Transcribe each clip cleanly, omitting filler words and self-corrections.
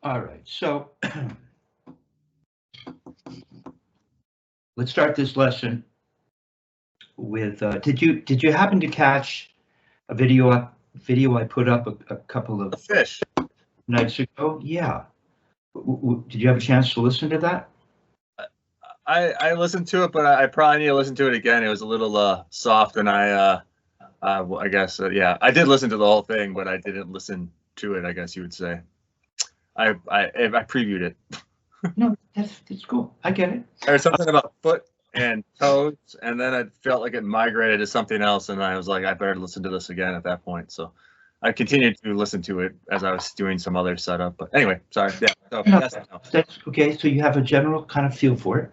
All right. So let's start this lesson with. Did you happen to catch a video I put up a couple The of fish. nights ago? Yeah. Did you have a chance to listen to that? I listened to it, but I probably need to listen to it again. It was a little soft, and I guess yeah, I did listen to the whole thing, but I didn't listen to it. I guess you would say I previewed it. No, that's cool. I get it. There's something about foot and toes, and then I felt like it migrated to something else, and I was like, I better listen to this again at that point. So I continued to listen to it as I was doing some other setup. But anyway, sorry. Yeah. So No, yes, no. that's okay. So you have a general kind of feel for it.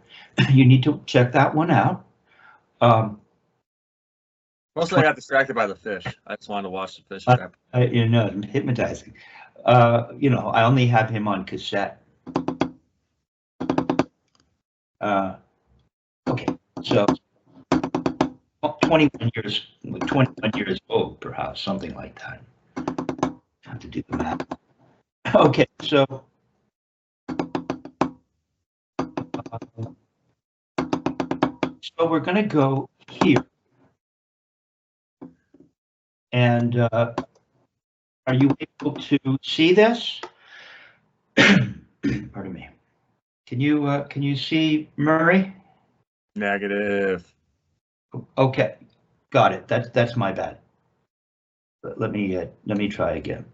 You need to check that one out. Um, Mostly I got distracted by the fish. I just wanted to watch the fish uh, at that point. hypnotizing. I only have him on cassette. Okay, so 21 years old, perhaps, something like that. Have to do the math. Okay, so we're going to go here. And are you able to see this? Pardon me. Can you see Murray? Negative. Okay, got it. That's my bad. Let me try again.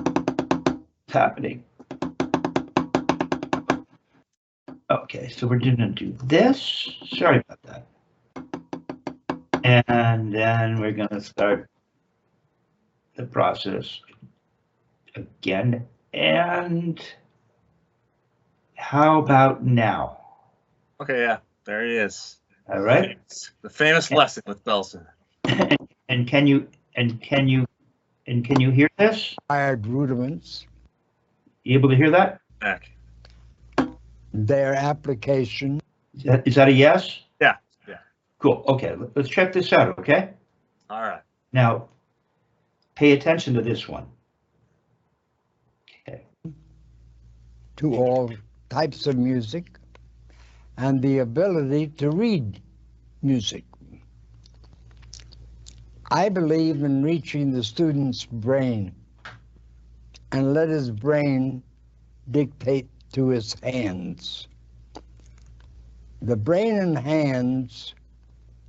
What's happening? Okay, so we're gonna do this. Sorry about that. And then we're gonna start the process again. And how about now? Okay, yeah, there he is. All right. The famous lesson with Bellson. And can you hear this? Wired rudiments, You able to hear that? Back. their application. Is that a yes? Yeah. Cool. Okay, let's check this out, okay? All right. Now, pay attention to this one. Okay. To all types of music and the ability to read music. I believe in reaching the student's brain and let his brain dictate to his hands. The brain and hands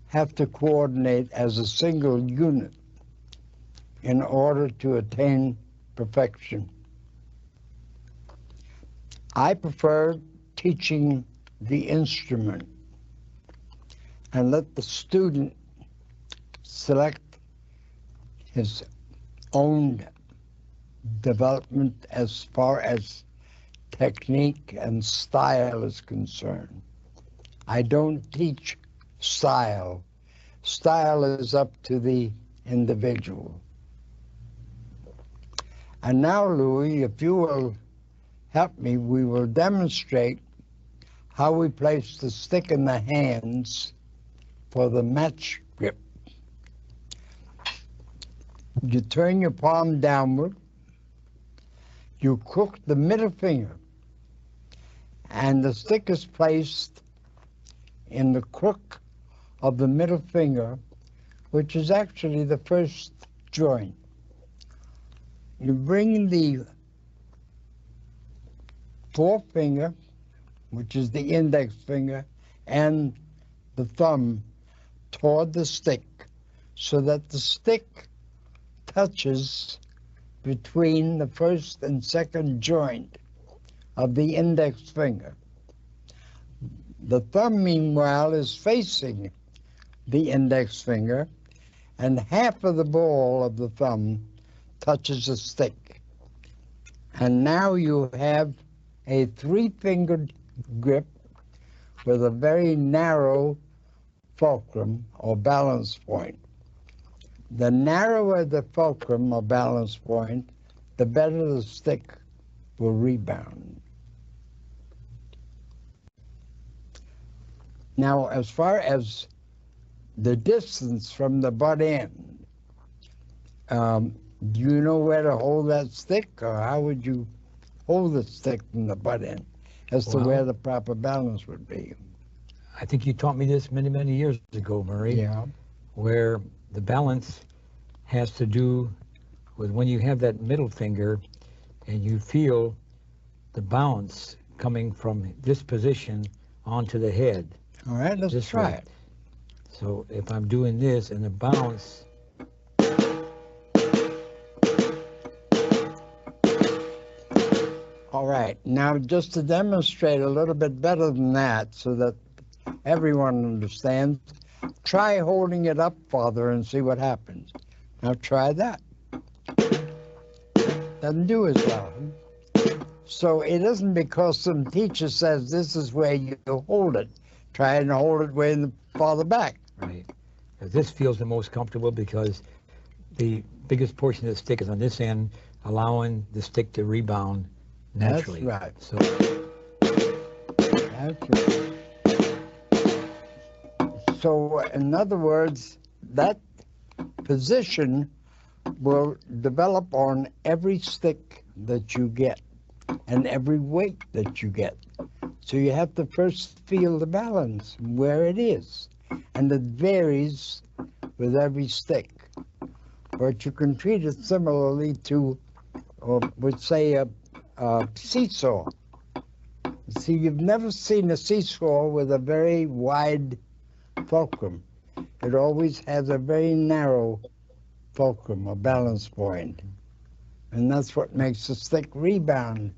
have to coordinate as a single unit in order to attain perfection. I prefer teaching the instrument and let the student select his own development as far as technique and style is concerned. I don't teach style. Style is up to the individual. And now, Louis, if you will help me, we will demonstrate how we place the stick in the hands for the match grip. You turn your palm downward, you crook the middle finger, and the stick is placed in the crook of the middle finger, which is actually the first joint. You bring the forefinger, which is the index finger, and the thumb toward the stick so that the stick touches between the first and second joint of the index finger. The thumb, meanwhile, is facing the index finger, and half of the ball of the thumb touches the stick. And now you have a three-fingered grip with a very narrow fulcrum or balance point. The narrower the fulcrum or balance point, the better the stick will rebound. Now, as far as the distance from the butt end, Do you know where to hold that stick, or how would you hold the stick from the butt end as to where the proper balance would be? I think you taught me this many, many years ago, Murray, Yeah. where the balance has to do with when you have that middle finger and you feel the bounce coming from this position onto the head. All right, let's This try way. it. So if I'm doing this and the bounce, All right, now just to demonstrate a little bit better than that so that everyone understands, try holding it up, Father, and see what happens. Now try that. Doesn't do as well. So it isn't because some teacher says this is where you hold it. Try and hold it way in the farther back. right? This feels the most comfortable because the biggest portion of the stick is on this end, allowing the stick to rebound naturally. That's right. So That's right. So in other words, that position will develop on every stick that you get and every weight that you get. So you have to first feel the balance, where it is. And it varies with every stick. But you can treat it similarly to, or would say, a seesaw. See, you've never seen a seesaw with a very wide fulcrum. It always has a very narrow fulcrum, a balance point. And that's what makes the stick rebound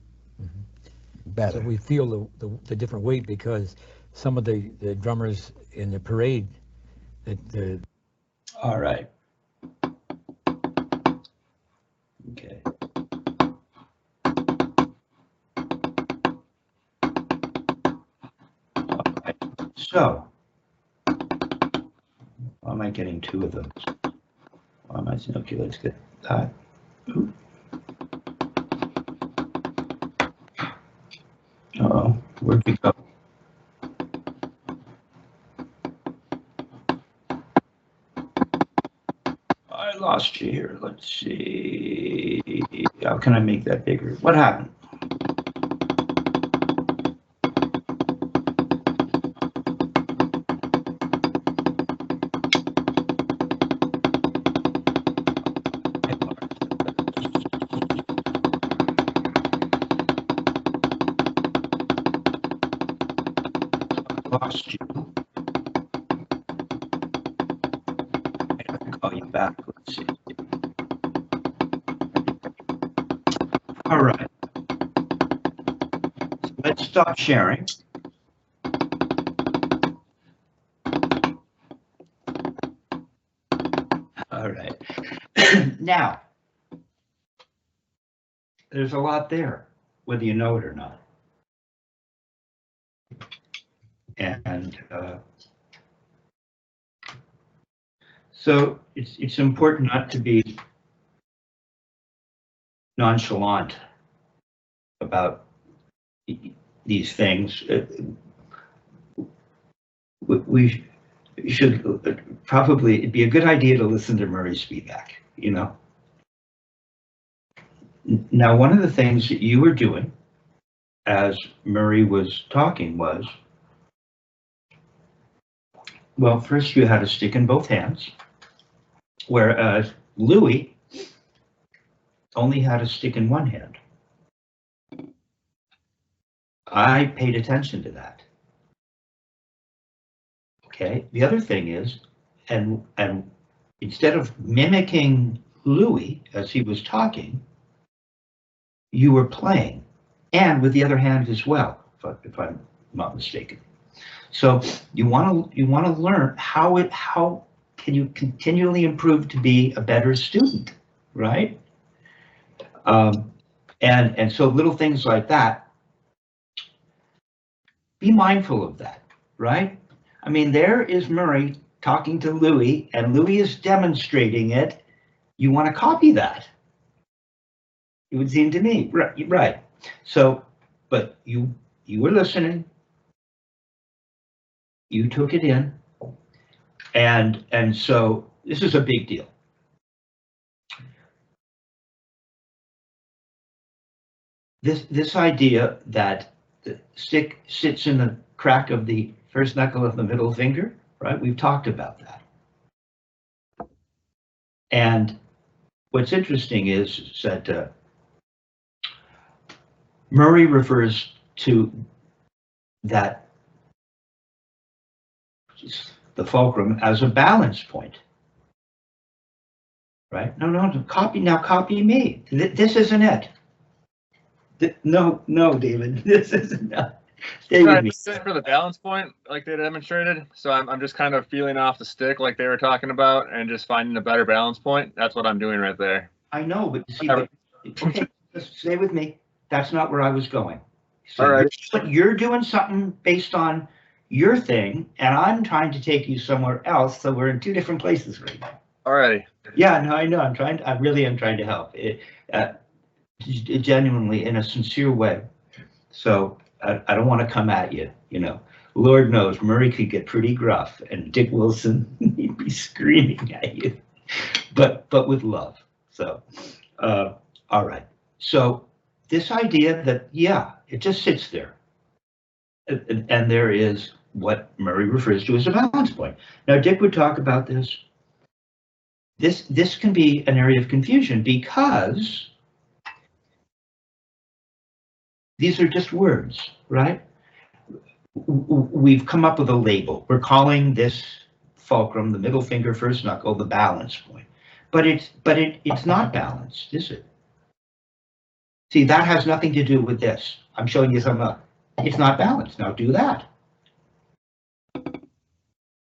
better. So we feel the different weight because some of the drummers in the parade, the All right. Okay. All right. So, why am I getting two of those? Why am I saying, okay, let's get that. Ooh. Uh-oh, where'd you go? I lost you here. Let's see. How can I make that bigger? What happened? Lost you. I have to call you back. Let's see. All right. So let's stop sharing. All right. Now, there's a lot there, whether you know it or not. And so it's important not to be nonchalant about these things. We should probably, it'd be a good idea to listen to Murray Spivack, you know. Now, one of the things that you were doing as Murray was talking was, well, first you had a stick in both hands, whereas Louis only had a stick in one hand. I paid attention to that. Okay, the other thing is, and instead of mimicking Louis as he was talking, you were playing, and with the other hand as well, if I'm not mistaken. So you want to learn how can you continually improve to be a better student, right? And so little things like that. Be mindful of that, right? I mean, there is Murray talking to Louis, and Louis is demonstrating it. You want to copy that. It would seem to me, right? So, but you were listening. You took it in, and so this is a big deal. this idea that the stick sits in the crack of the first knuckle of the middle finger, right? We've talked about that. And what's interesting is that Murray refers to that, the fulcrum, as a balance point. Right? No, copy me. This isn't it. No, David, this isn't it. Stay with me. For the balance point, like they demonstrated. So I'm just kind of feeling off the stick, like they were talking about, and just finding a better balance point. That's what I'm doing right there. I know, but see, okay, just stay with me. That's not where I was going. So all right. You're doing something based on your thing, and I'm trying to take you somewhere else. So we're in two different places right now. All right. Yeah, no, I know. I really am trying to help. Genuinely, in a sincere way. So I don't want to come at you, you know. Lord knows Murray could get pretty gruff, and Dick Wilson, he'd be screaming at you, but with love. So, all right. So this idea that, yeah, it just sits there, and there is what Murray refers to as a balance point. Now, Dick would talk about this. This can be an area of confusion because these are just words, right? We've come up with a label. We're calling this fulcrum, the middle finger, first knuckle, the balance point. But it's not balanced, is it? See, that has nothing to do with this. I'm showing you some, it's not balanced. Now do that.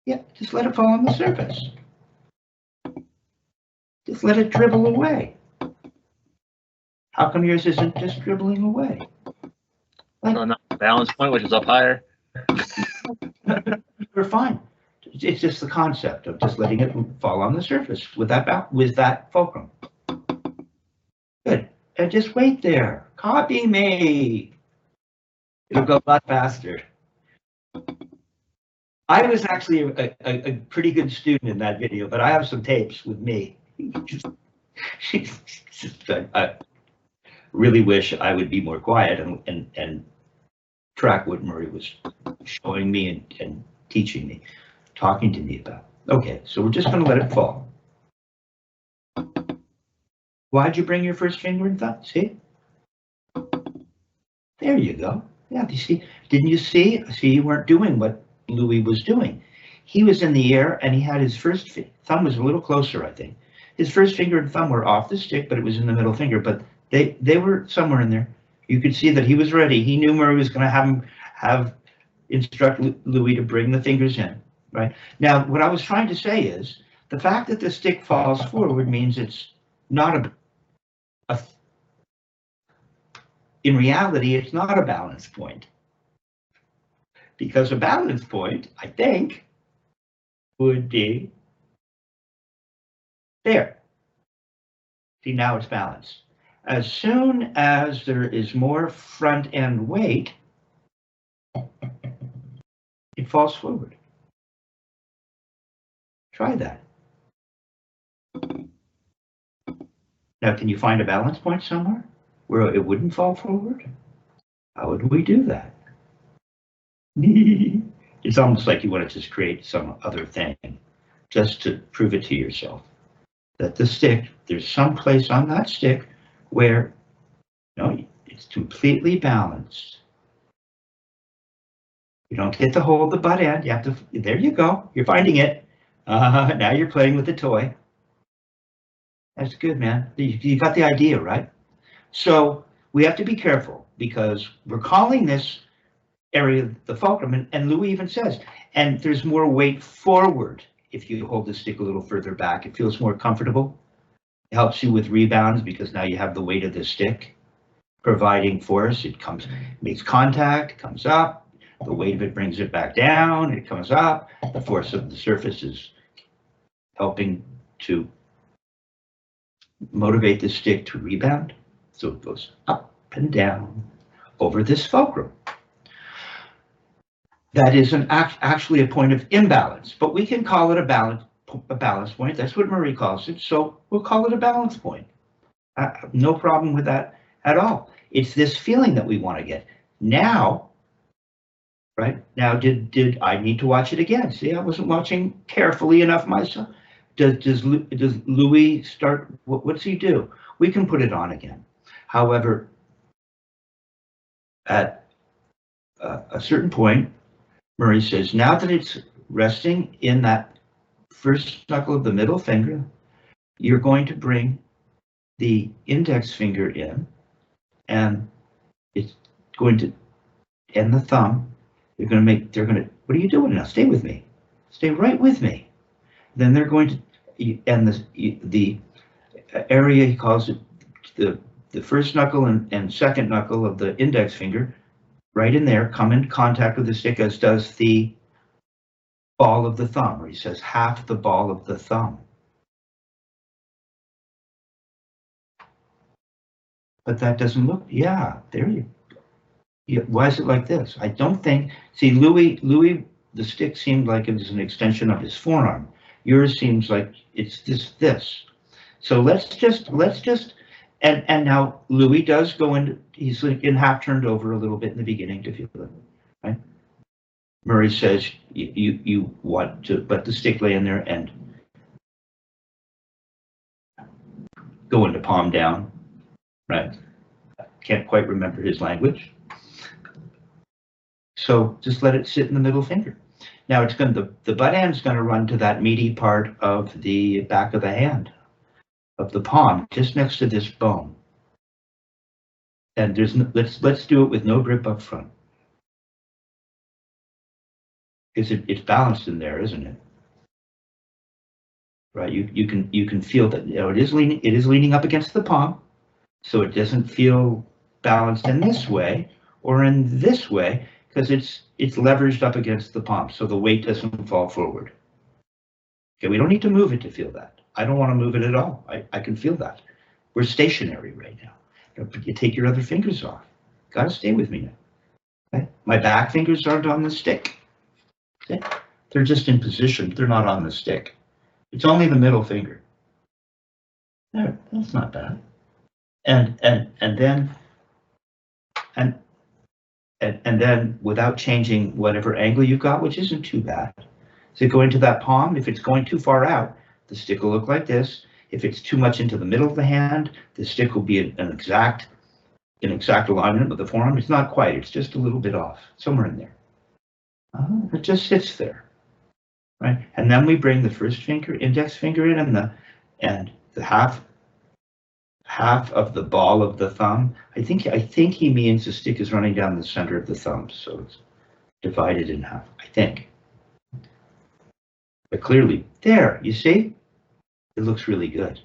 Yeah, just let it fall on the surface. Just let it dribble away. How come yours isn't just dribbling away? Like, So not the balance point, which is up higher. we're fine. It's just the concept of just letting it fall on the surface with that fulcrum. Good. And just wait there. Copy me. It'll go a lot faster. I was actually a pretty good student in that video, but I have some tapes with me. I really wish I would be more quiet and track what Murray was showing me and teaching me, talking to me about. Okay, so we're just going to let it fall. Why'd you bring your first finger and thumb? See? There you go. Yeah, you see? Didn't you see? See, you weren't doing what Louis was doing. He was in the air and he had his first thumb was a little closer, I think. His first finger and thumb were off the stick, but it was in the middle finger. But they were somewhere in there. You could see that he was ready. He knew Murray was going to have instruct Louis to bring the fingers in, right? Now, what I was trying to say is the fact that the stick falls forward means it's not in reality, it's not a balance point. Because a balance point, I think, would be there. See, now it's balanced. As soon as there is more front end weight, it falls forward. Try that. Now, can you find a balance point somewhere where it wouldn't fall forward? How would we do that? It's almost like you want to just create some other thing just to prove it to yourself that the stick, there's some place on that stick where it's completely balanced. You don't get to hold the butt end. You have to, there you go. You're finding it. Now you're playing with the toy. That's good, man. You got the idea, right? So we have to be careful because we're calling this area the fulcrum, and Louis even says, and there's more weight forward if you hold the stick a little further back. It feels more comfortable. It helps you with rebounds because now you have the weight of the stick providing force. It makes contact, comes up. The weight of it brings it back down. It comes up. The force of the surface is helping to motivate the stick to rebound. So it goes up and down over this fulcrum. That is actually a point of imbalance, but we can call it a balance point. That's what Murray calls it. So we'll call it a balance point. No problem with that. at all. It's this feeling that we want to get. Now, right? Now, did I need to watch it again? See, I wasn't watching carefully enough myself. Does Louis start, what's he do? We can put it on again. However, at a certain point, Murray says, now that it's resting in that first knuckle of the middle finger, you're going to bring the index finger in, and it's going to end the thumb. What are you doing now? Stay with me. Stay right with me. Then they're going to, and the area, he calls it the first knuckle and second knuckle of the index finger, right in there, come in contact with the stick, as does the ball of the thumb, or he says half the ball of the thumb. But that doesn't look, yeah, there you go. Yeah, why is it like this? I don't think, see, Louis, the stick seemed like it was an extension of his forearm. Yours seems like it's this. So let's just, and now Louis does go into, he's like in half turned over a little bit in the beginning to feel it, right? Murray says you want to let the stick lay in there and go into palm down, right? Can't quite remember his language. So just let it sit in the middle finger. Now it's going to, the butt end's going to run to that meaty part of the back of the hand, of the palm, just next to this bone. And there's no, let's do it with no grip up front. Because it's balanced in there, isn't it? Right, you can feel that, you know, it is leaning up against the palm, so it doesn't feel balanced in this way or in this way, because it's leveraged up against the palm, so the weight doesn't fall forward. Okay, we don't need to move it to feel that. I don't want to move it at all. I can feel that. We're stationary right now. You take your other fingers off. Got to stay with me now. Okay? My back fingers aren't on the stick. Okay? They're just in position. They're not on the stick. It's only the middle finger. There, that's not bad. And then without changing whatever angle you've got, which isn't too bad. Is it going to that palm? If it's going too far out, the stick will look like this. If it's too much into the middle of the hand, the stick will be an exact alignment with the forearm. It's not quite, it's just a little bit off, somewhere in there. It just sits there, right? And then we bring the first finger, index finger in, and the half of the ball of the thumb. I think he means the stick is running down the center of the thumb, so it's divided in half, I think. But clearly, there, you see? It looks really good.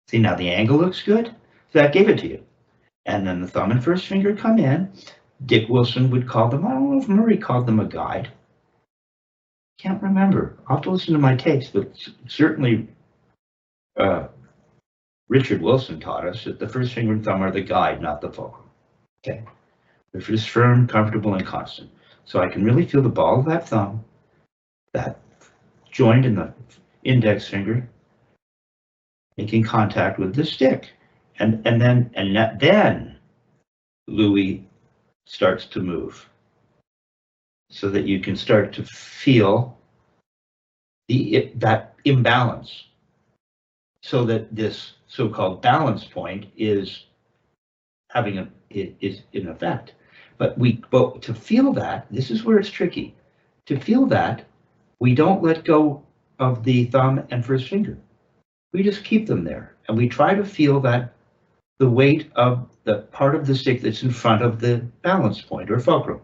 See, now the angle looks good? So that gave it to you. And then the thumb and first finger come in. Dick Wilson would call them, I don't know if Murray called them a guide. Can't remember. I'll have to listen to my tapes, but certainly Richard Wilson taught us that the first finger and thumb are the guide, not the fulcrum. Okay. They're just firm, comfortable, and constant. So I can really feel the ball of that thumb, that joint in the index finger, making contact with the stick. And then Louis starts to move so that you can start to feel that imbalance, so that this so-called balance point is having is in effect. But to feel that, this is where it's tricky. To feel that, we don't let go of the thumb and first finger. We just keep them there, and we try to feel that the weight of the part of the stick that's in front of the balance point or fulcrum.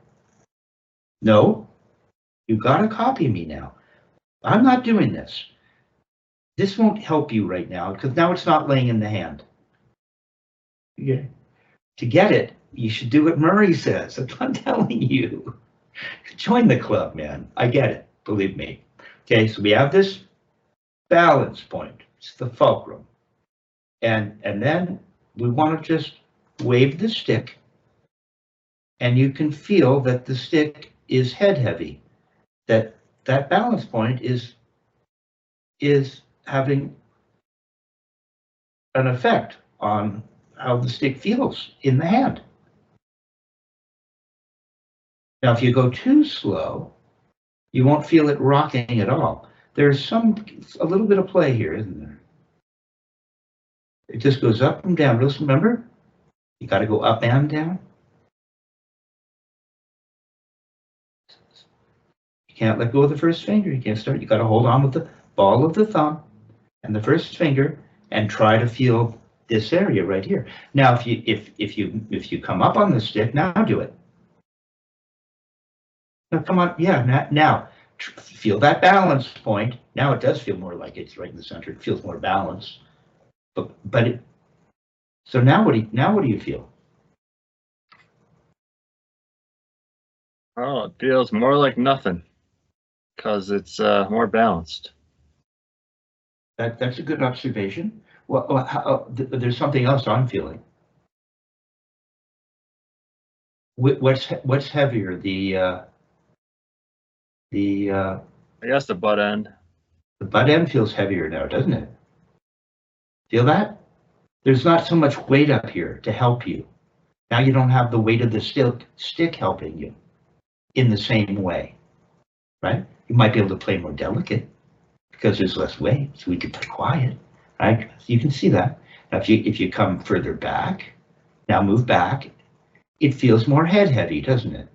No, you've got to copy me now. I'm not doing this. This won't help you right now, because now it's not laying in the hand. Yeah. To get it, you should do what Murray says. I'm telling you. Join the club, man. I get it, believe me. Okay, so we have this balance point. It's the fulcrum. And then we want to just wave the stick, and you can feel that the stick is head heavy. That balance point is having an effect on how the stick feels in the hand. Now, if you go too slow, you won't feel it rocking at all. There's a little bit of play here, isn't there? It just goes up and down. Just remember, you got to go up and down. You can't let go of the first finger. You can't start. You got to hold on with the ball of the thumb and the first finger and try to feel this area right here. Now, if you come up on the stick, now do it. Now come on, yeah. Now feel that balance point. Now it does feel more like it's right in the center. It feels more balanced. So now what do you feel? Oh, it feels more like nothing because it's more balanced. That's a good observation. Well, there's something else I'm feeling. What's heavier? I guess the butt end. The butt end feels heavier now, doesn't it? Feel that? There's not so much weight up here to help you. Now you don't have the weight of the stick helping you in the same way, right? You might be able to play more delicate because there's less weight, so we can play quiet, right? You can see that. Now if you come further back, now move back, it feels more head heavy, doesn't it?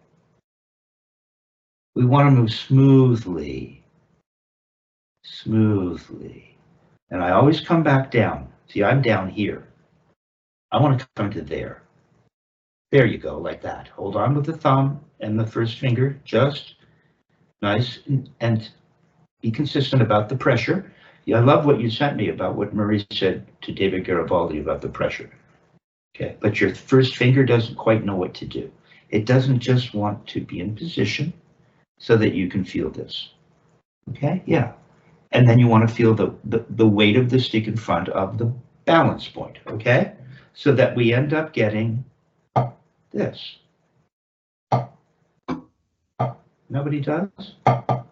We want to move smoothly, smoothly. And I always come back down. See, I'm down here. I want to come to there. There you go, like that. Hold on with the thumb and the first finger, just nice and be consistent about the pressure. Yeah, I love what you sent me about what Murray said to David Garibaldi about the pressure. Okay, but your first finger doesn't quite know what to do. It doesn't just want to be in position so that you can feel this. Okay, yeah. And then you want to feel the weight of the stick in front of the balance point, okay? So that we end up getting this. Nobody does?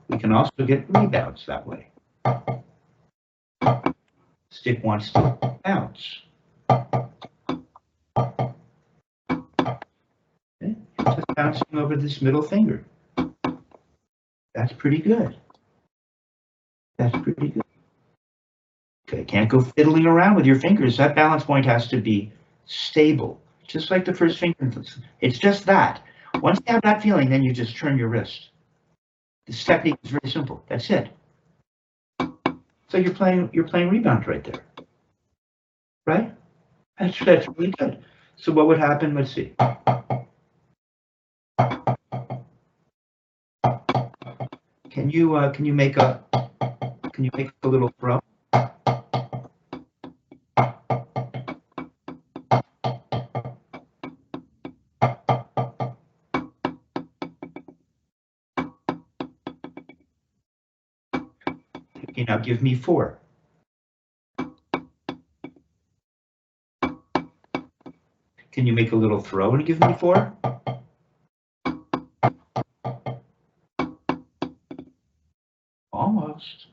We can also get rebounds that way. Stick wants to bounce. Okay? Just bouncing over this middle finger. That's pretty good. That's pretty good. Okay, can't go fiddling around with your fingers. That balance point has to be stable, just like the first finger. It's just that. Once you have that feeling, then you just turn your wrist. This technique is very simple. That's it. So you're playing rebound right there, right? That's really good. So what would happen? Let's see. Can you make a little throw? Okay, now give me 4. Can you make a little throw and give me 4? Almost.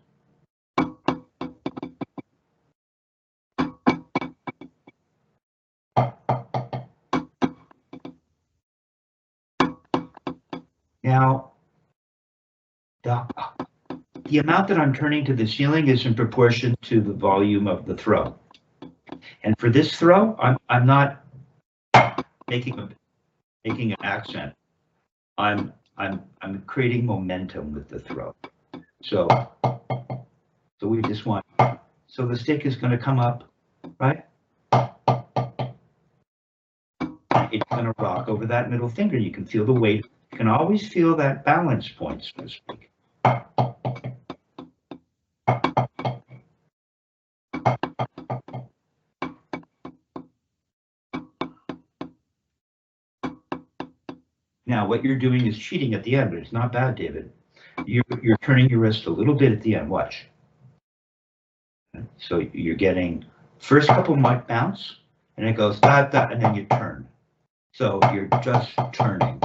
Now, the amount that I'm turning to the ceiling is in proportion to the volume of the throw. And for this throw, I'm not making an accent. I'm creating momentum with the throw. So we just want, so the stick is going to come up, right? It's going to rock over that middle finger. You can feel the weight. You can always feel that balance point, so to speak. Now, what you're doing is cheating at the end, but it's not bad, David. You're turning your wrist a little bit at the end. Watch. So you're getting first couple might bounce, and it goes da da, and then you turn. So you're just turning.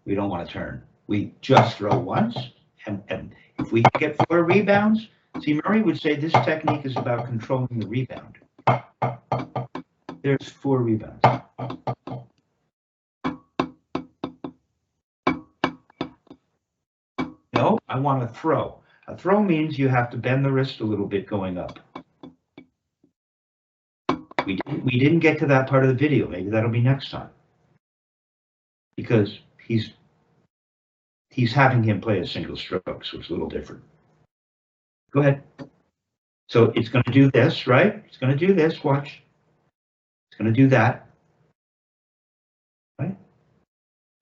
We don't want to turn. We just throw once, and if we get 4 rebounds, see, Murray would say this technique is about controlling the rebound. There's 4 rebounds. No, I want a throw. A throw means you have to bend the wrist a little bit going up. We didn't get to that part of the video. Maybe that'll be next time. Because he's having him play a single stroke, so it's a little different. Go ahead. So it's going to do this, right? It's going to do this, watch. It's going to do that. Right?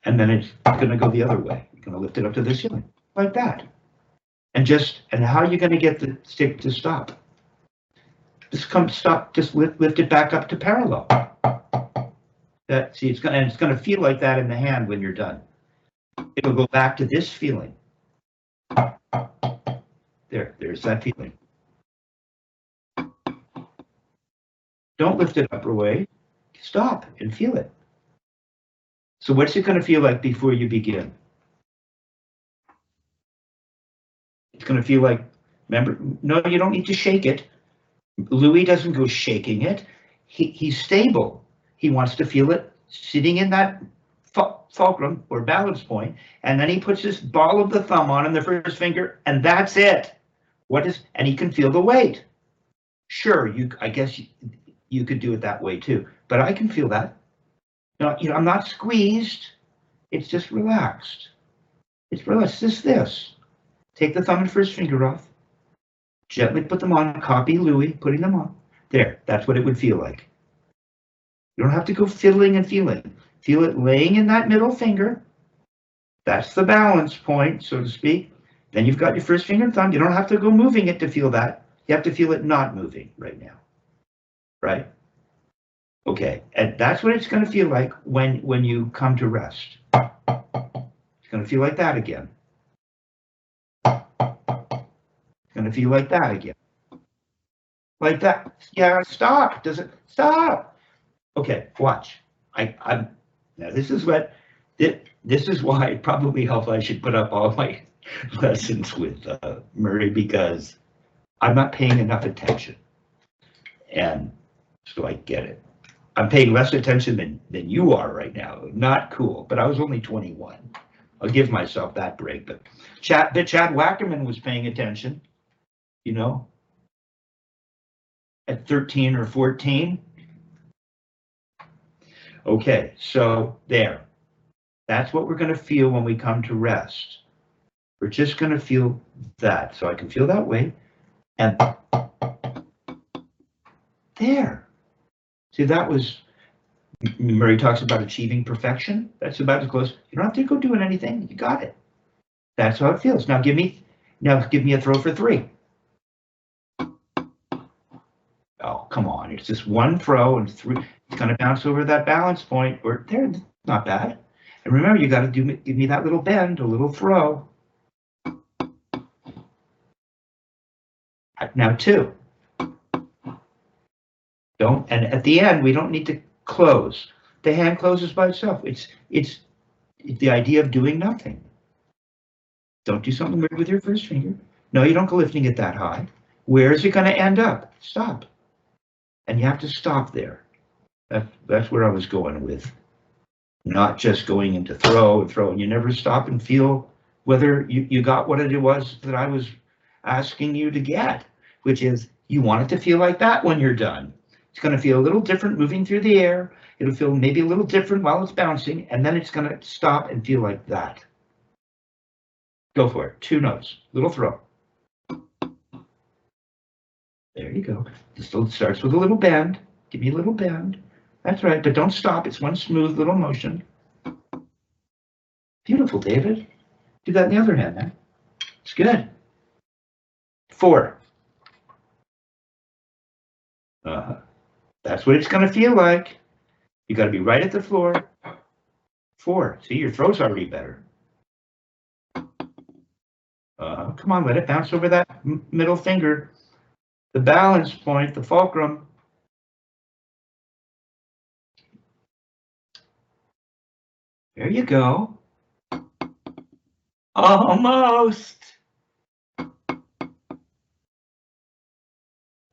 And then it's going to go the other way. You're going to lift it up to the ceiling, like that. And how are you going to get the stick to stop? Just stop, just lift it back up to parallel. See, it's going to feel like that in the hand when you're done. It'll go back to this feeling. There's that feeling. Don't lift it up or away. Stop and feel it. So what's it going to feel like before you begin? It's going to feel like, remember, no, you don't need to shake it. Louis doesn't go shaking it. He's stable. He wants to feel it sitting in that fulcrum or balance point, and then he puts this ball of the thumb on the first finger, and that's it. And he can feel the weight. Sure, I guess you could do it that way too, but I can feel that. No, I'm not squeezed. It's just relaxed. It's relaxed. Just this. Take the thumb and first finger off. Gently put them on. Copy Louis putting them on. There. That's what it would feel like. You don't have to go fiddling and feeling. Feel it laying in that middle finger. That's the balance point, so to speak. Then you've got your first finger and thumb. You don't have to go moving it to feel that. You have to feel it not moving right now. Right? Okay, and that's what it's going to feel like when you come to rest. It's going to feel like that again. It's going to feel like that again. Like that. Yeah, stop. Does it stop? Okay, watch. Now this is why it probably helps. I should put up all my lessons with Murray, because I'm not paying enough attention, and so I get it. I'm paying less attention than you are right now. Not cool, but I was only 21. I'll give myself that break. But Chad Wackerman was paying attention, at 13 or 14. Okay, so there. That's what we're going to feel when we come to rest. We're just going to feel that. So I can feel that way. And there. See, that was, Murray talks about achieving perfection. That's about as close. You don't have to go doing anything. You got it. That's how it feels. Now give me a throw for 3. Oh, come on. It's just one throw and 3. It's going to bounce over that balance point. Or there, not bad. And remember, you got to give me that little bend, a little throw. Now 2. And at the end, we don't need to close. The hand closes by itself. It's the idea of doing nothing. Don't do something weird with your first finger. No, you don't go lifting it that high. Where is it going to end up? Stop. And you have to stop there. That's where I was going with. Not just going into throw and throw. And you never stop and feel whether you got what it was that I was asking you to get, which is you want it to feel like that when you're done. It's going to feel a little different moving through the air. It'll feel maybe a little different while it's bouncing, and then it's going to stop and feel like that. Go for it. 2 notes. Little throw. There you go. This starts with a little bend. Give me a little bend. That's right, but don't stop. It's one smooth little motion. Beautiful, David. Do that in the other hand, man. It's good. 4. That's what it's going to feel like. You got to be right at the floor. 4. See, your throw's already better. Come on, let it bounce over that middle finger. The balance point, the fulcrum. There you go. Almost.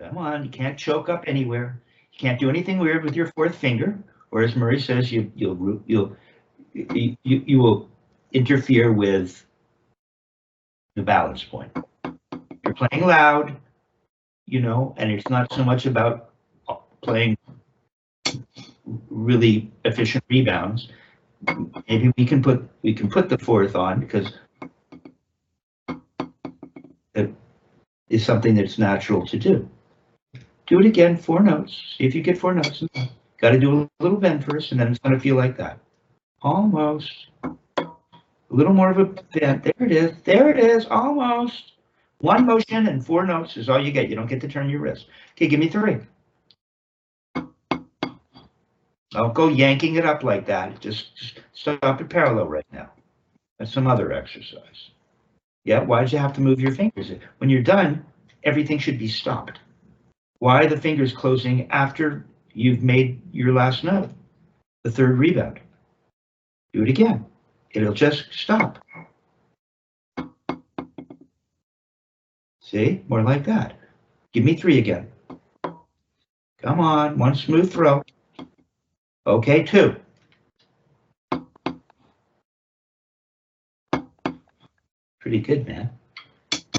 Come on, you can't choke up anywhere. Can't do anything weird with your fourth finger, or as Murray says, you will interfere with the balance point. You're playing loud, you know, and it's not so much about playing really efficient rebounds. Maybe we can put the fourth on, because it is something that's natural to do. Do it again, 4 notes. See if you get 4 notes. Got to do a little bend first, and then it's going to feel like that. Almost. A little more of a bend. There it is. There it is. Almost. 1 motion and 4 notes is all you get. You don't get to turn your wrist. Okay, give me 3. Don't go yanking it up like that. Just stop it parallel right now. That's some other exercise. Yeah, why did you have to move your fingers? When you're done, everything should be stopped. Why are the fingers closing after you've made your last note? The 3rd rebound. Do it again. It'll just stop. See? More like that. Give me 3 again. Come on, 1 smooth throw. Okay, 2. Pretty good, man.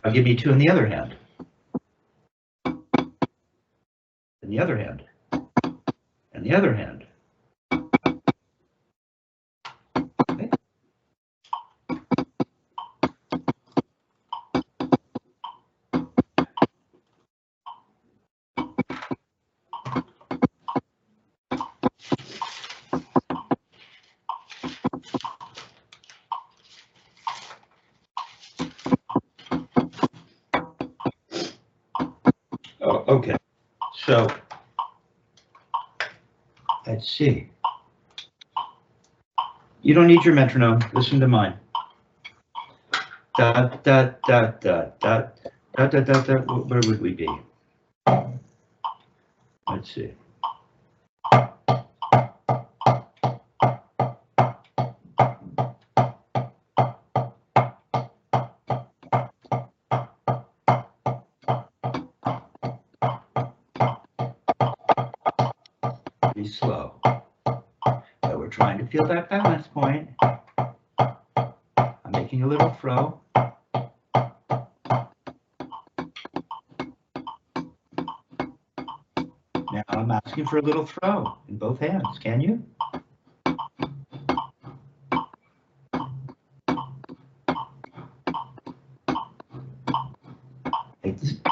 Now give me 2 in the other hand. And the other hand. And the other hand. Okay. Oh, okay. So let's see. You don't need your metronome. Listen to mine. Da da da da da da da da da. Where would we be? Let's see. Pretty slow. So we're trying to feel that balance point. I'm making a little throw. Now I'm asking for a little throw in both hands. Can you?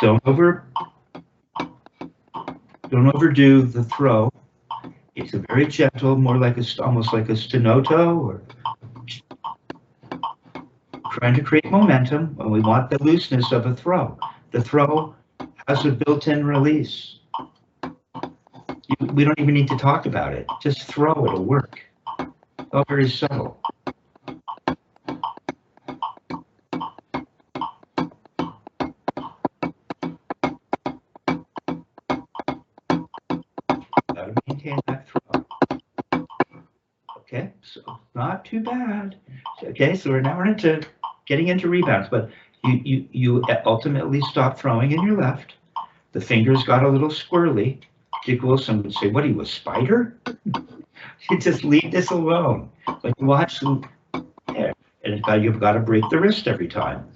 Don't overdo the throw. It's a very gentle, more like almost like a stenoto, or trying to create momentum, and we want the looseness of a throw. The throw has a built-in release. We don't even need to talk about it. Just throw, it'll work. It's all very subtle. Gotta maintain that throw. Okay, so not too bad. Okay, so we're into getting into rebounds, but you ultimately stop throwing in your left. The fingers got a little squirrely. Dick Wilson would say, "What are you, a spider?" You just leave this alone. But you watch them there, and you've got to break the wrist every time.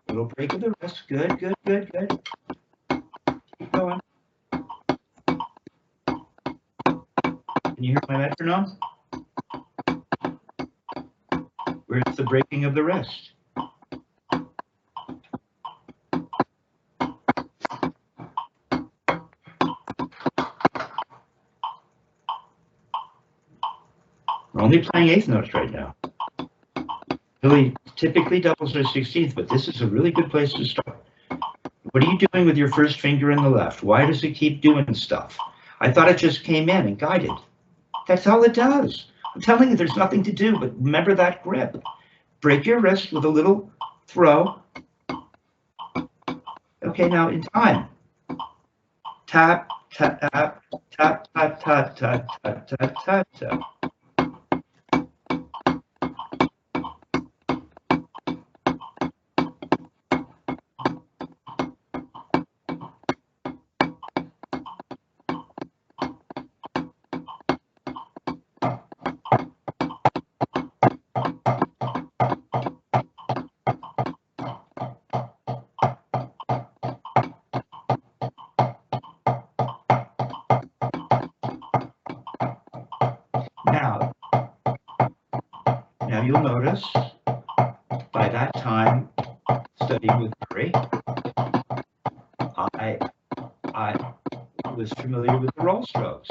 Little break of the wrist. Good, good, good, good. Keep going. Can you hear my metronome? Where's the breaking of the wrist? We're only playing 8th notes right now. Really, typically doubles are 16th, but this is a really good place to start. What are you doing with your first finger in the left? Why does it keep doing stuff? I thought it just came in and guided. That's all it does. I'm telling you, there's nothing to do, but remember that grip. Break your wrist with a little throw. Okay, now in time. tap, tap, tap, tap, tap, tap, tap, tap, tap, tap, tap. Now you'll notice by that time studying with Murray, I was familiar with the roll strokes,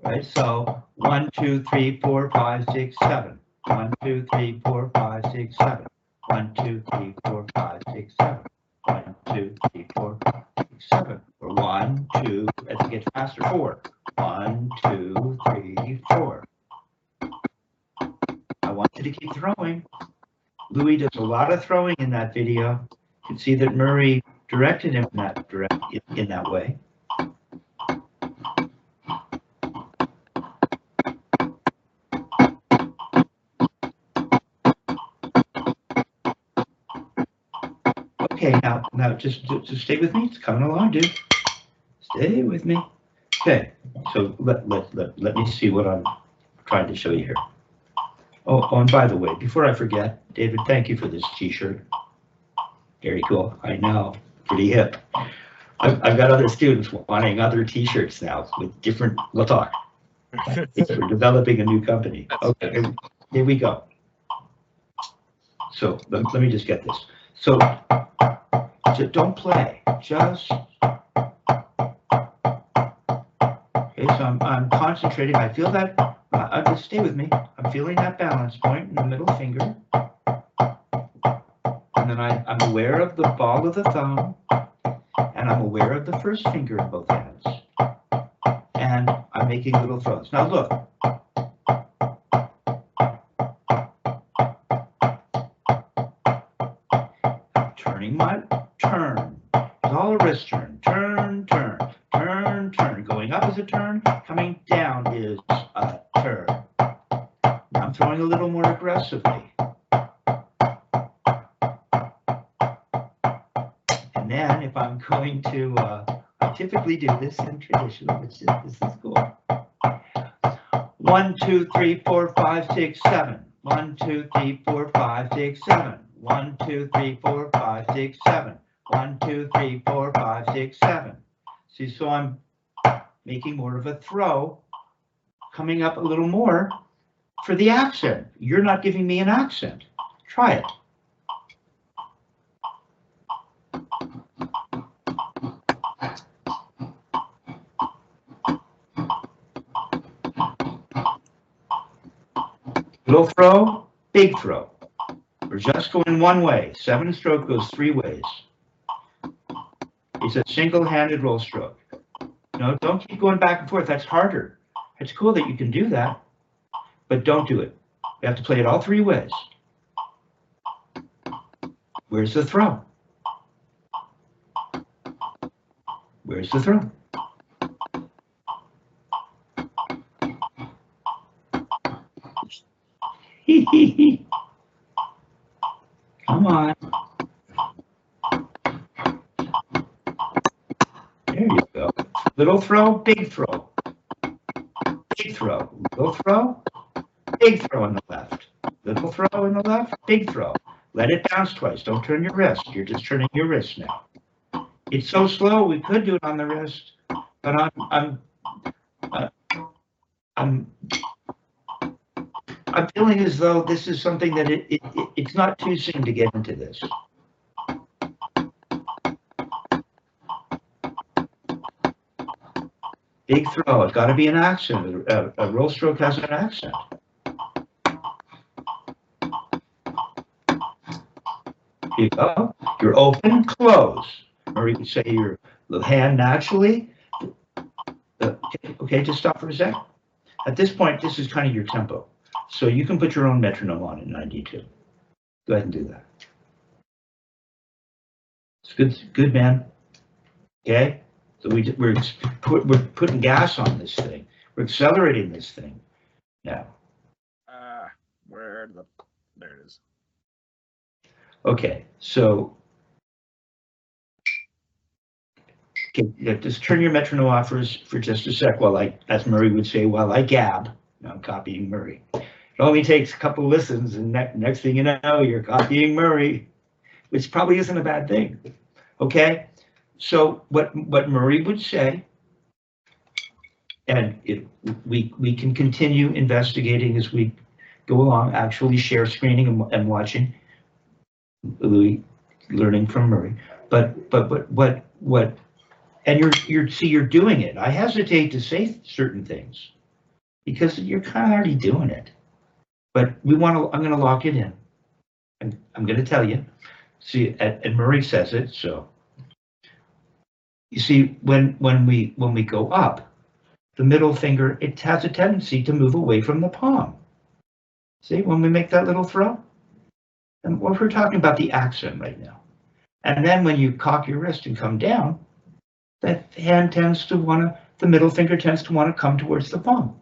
right? So 1, 2, 3, 4, 5, 6, 7. 1, 2, 3, 4, 5, 6, 7. 1, 2, 3, 4, 5, 6, 7. 1, 2, 3, 4, 5, 6, 7. Or 1, 2, as it gets faster, 4. 1, 2, 3, 4. I want you to keep throwing. Louis does a lot of throwing in that video. You can see that Murray directed him in that way. Okay, now just stay with me. It's coming along, dude. Stay with me. Okay, so let me see what I'm trying to show you here. Oh, and by the way, before I forget, David, thank you for this T-shirt. Very cool. I know, pretty hip. I've got other students wanting other T-shirts now with different. We'll talk. We're developing a new company. Okay, here we go. So let me just get this. So don't play. Just. Okay, so I'm concentrating. I feel that. Just stay with me. I'm feeling that balance point in the middle finger. And then I'm aware of the ball of the thumb. And I'm aware of the first finger in both hands. And I'm making little throws. Now look. Turning my turn. It's all a wrist turn. Turn, turn, turn, turn. Going up is a turn. Coming down is a turn. Now I'm throwing a little more aggressively. And then if I'm going to, I typically do this in traditional, which this is cool. 1, 2, 3, 4, 5, 6, 7. 1, 2, 3, 4, 5, 6, 7. 1, 2, 3, 4, 5, 6, 7. 1, 2, 3, 4, 5, 6, 7. See, so I'm making more of a throw, coming up a little more for the accent. You're not giving me an accent. Try it. Little throw, big throw. We're just going one way. 7 stroke goes 3 ways. It's a single-handed roll stroke. No, don't keep going back and forth. That's harder. It's cool that you can do that, but don't do it. You have to play it all 3 ways. Where's the throw? Where's the throw? Come on. There you go. Little throw, big throw. Big throw. Little throw, big throw on the left. Little throw in the left, big throw. Let it bounce twice. Don't turn your wrist. You're just turning your wrist now. It's so slow, we could do it on the wrist, but I'm feeling as though this is something that it's not too soon to get into this. Big throw, it's got to be an accent. A roll stroke has an accent. Here you go. You're open, close. Or you can say your hand naturally. Okay, just stop for a sec. At this point, this is kind of your tempo. So you can put your own metronome on in 92. Go ahead and do that. It's good, man. Okay, so we're putting gas on this thing. We're accelerating this thing now. There it is. Okay, so just turn your metronome off for just a sec while I, as Murray would say, while I gab. Now I'm copying Murray. It only takes a couple listens, and next thing you know, you're copying Murray, which probably isn't a bad thing. Okay, so what Murray would say, and we can continue investigating as we go along, actually share screening and watching Louis learning from Murray. But what and you're doing it. I hesitate to say certain things because you're kind of already doing it. But I'm going to lock it in. And I'm going to tell you. See, and Murray says it. So you see, when we go up, the middle finger, it has a tendency to move away from the palm. See, when we make that little throw, and what we're talking about the accent right now. And then when you cock your wrist and come down, that hand tends to the middle finger tends to want to come towards the palm.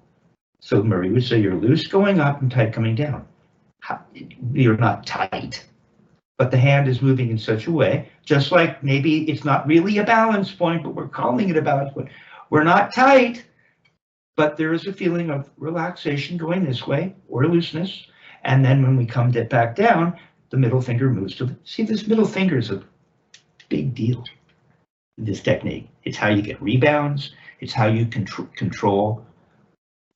So Murray would say you're loose going up and tight coming down. You're not tight, but the hand is moving in such a way, just like maybe it's not really a balance point, but we're calling it a balance point. We're not tight, but there is a feeling of relaxation going this way or looseness. And then when we come back down, the middle finger moves to see, this middle finger is a big deal. This technique, it's how you get rebounds. It's how you control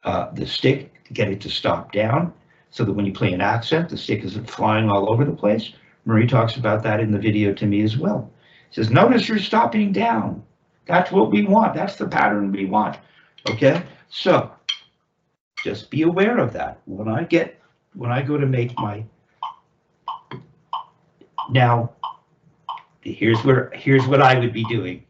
the stick to get it to stop down, so that when you play an accent, the stick isn't flying all over the place. Murray talks about that in the video to me as well. He says, notice you're stopping down. That's what we want. That's the pattern we want. Okay, so just be aware of that. When I go to make my, now here's what I would be doing.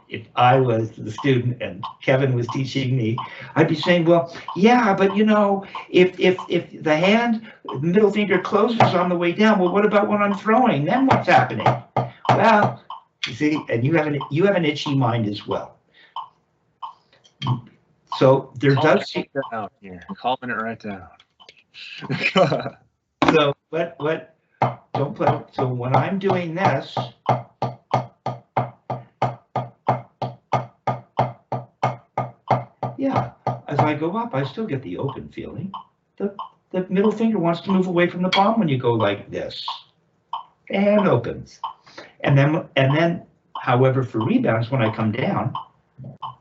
If I was the student and Kevin was teaching me, I'd be saying, well, yeah, but you know, if the hand, middle finger closes on the way down, well, what about when I'm throwing? Then what's happening? Well, you see, and you have an itchy mind as well. So there does seem down here, calming it right down. So what don't play. So when I'm doing this, yeah, as I go up, I still get the open feeling. The middle finger wants to move away from the palm when you go like this. The hand opens. And then, however, for rebounds, when I come down,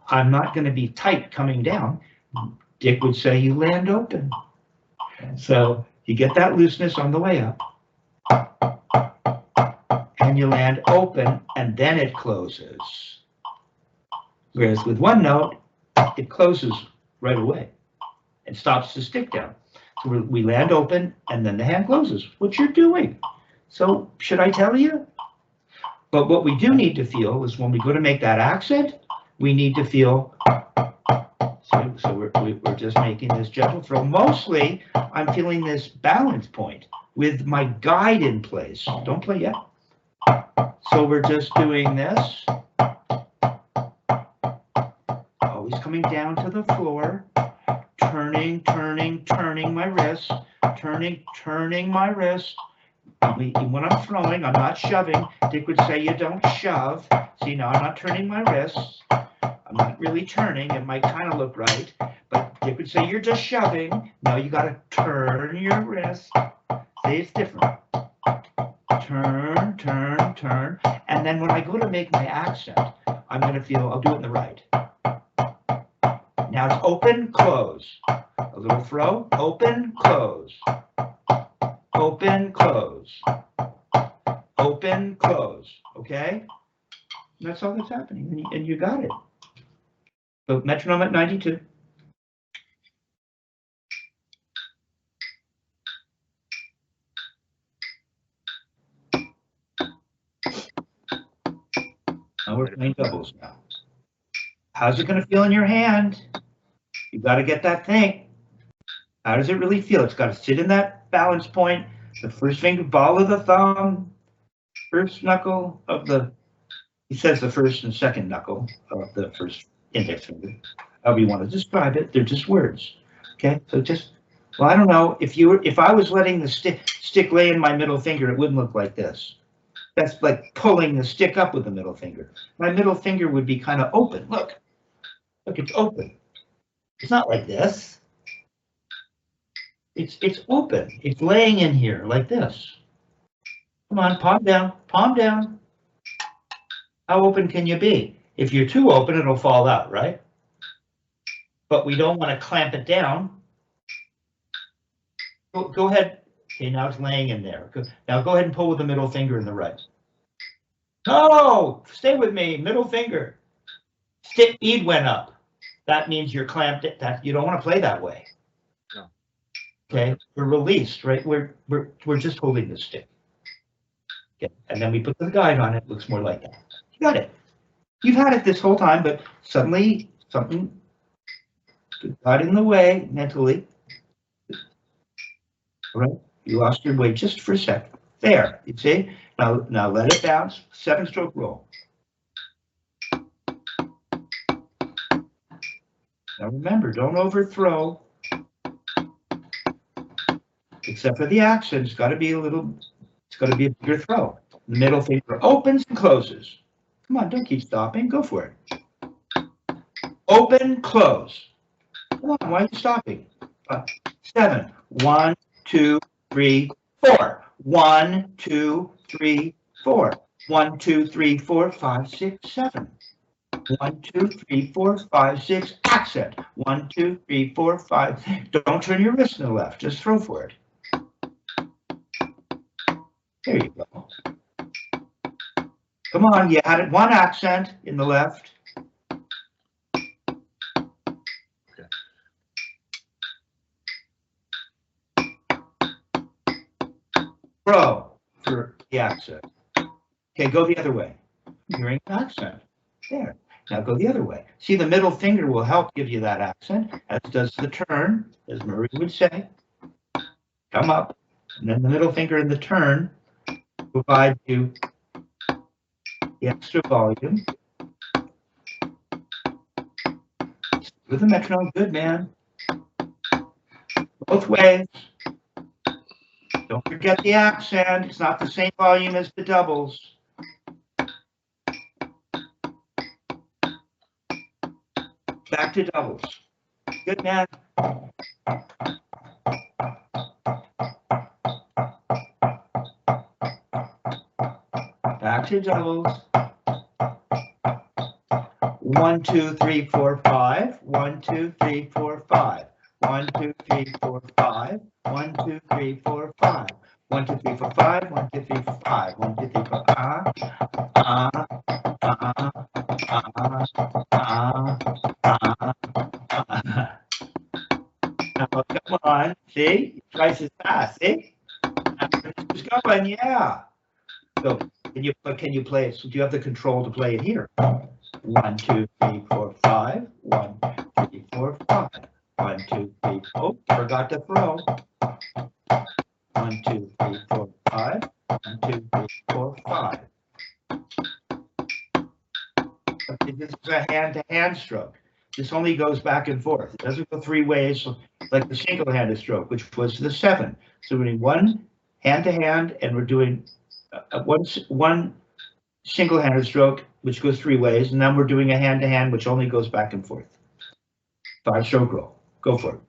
I'm not going to be tight coming down. Dick would say you land open. So you get that looseness on the way up. And you land open, and then it closes. Whereas with one note, it closes right away and stops the stick down. So we land open, and then the hand closes, what you're doing. So should I tell you? But what we do need to feel is when we go to make that accent, we need to feel, so we're just making this gentle throw. Mostly, I'm feeling this balance point with my guide in place. Don't play yet. So we're just doing this. Always coming down to the floor. Turning my wrist. Turning my wrist. When I'm throwing, I'm not shoving. Dick would say you don't shove. See, now I'm not turning my wrists. I'm not really turning. It might kind of look right, but Dick would say you're just shoving. No, you got to turn your wrist. See, it's different. Turn. And then when I go to make my accent, I'm going to feel, I'll do it in the right. Now it's open, close. A little throw, open, close. Open, close. Open, close. Okay? And that's all that's happening, and you got it. So metronome at 92. Now we're playing doubles now. How's it going to feel in your hand? You got to get that thing. How does it really feel? It's got to sit in that balance point. The first finger, ball of the thumb, first knuckle of the He says the first and second knuckle of the first index finger. However you want to describe it, they're just words. Okay, so just, well, I don't know, if I was letting the stick lay in my middle finger, it wouldn't look like this. That's like pulling the stick up with the middle finger. My middle finger would be kind of open. Look, it's open. It's not like this. It's open. It's laying in here like this. Come on, palm down, palm down. How open can you be? If you're too open, it'll fall out, right? But we don't want to clamp it down. Go ahead. Okay, now it's laying in there. Now go ahead and pull with the middle finger in the right. No, stay with me, middle finger. Stick bead went up. That means you're clamped. That you don't want to play that way. No. Okay, we're released, right? We're just holding the stick. Okay, and then we put the guide on it. Looks more like that. You got it. You've had it this whole time, but suddenly something got in the way mentally. All right, you lost your way just for a second. There, you see? Now let it bounce. 7-stroke roll. Now remember, don't overthrow. Except for the accent, it's got to be a bigger throw. The middle finger opens and closes. Come on, don't keep stopping. Go for it. Open, close. Come on, why are you stopping? 7. 1, 2, 3, 4. 1, 2, 3, 4. 1, 2, 3, 4, 5, 6, 7. 1, 2, 3, 4, 5, 6. Accent. 1, 2, 3, 4, 5. Don't turn your wrist to the left. Just throw for it. There you go. Come on, you had it. One accent in the left. Okay. Throw for the accent. Okay, go the other way. Hearing an accent. There. Now go the other way. See, the middle finger will help give you that accent, as does the turn, as Murray would say. Come up. And then the middle finger in the turn provide you the extra volume. With the metronome, good man. Both ways. Don't forget the accent. It's not the same volume as the doubles. Back to doubles. Good man. Back to doubles. 1, 2, 3, 4, 5. 1, 2, 3, 4, 5. 1, 2, 3, 4, 5. 1, 2, 3, 4, 5. 1, 2, 3, 4, 5. 1, 2, 3, 4, 5. 1, 2, 3, 4, Now, come on, see? Twice as fast, see? Who's going? Yeah. So, can you play it? So, do you have the control to play it here? 1, 2, 3, 4, 5. 1, 3, 4, 5. 1, 2, 3. Oh, forgot to throw. 1, 2, 3, 4, 5. 1, 2, 3, 4, 5. This is a hand-to-hand stroke. This only goes back and forth. It doesn't go 3 ways like the single-handed stroke, which was the 7. So we're doing one hand-to-hand, and we're doing one single-handed stroke, which goes 3 ways, and then we're doing a hand-to-hand, which only goes back and forth. 5-stroke roll. Go for it.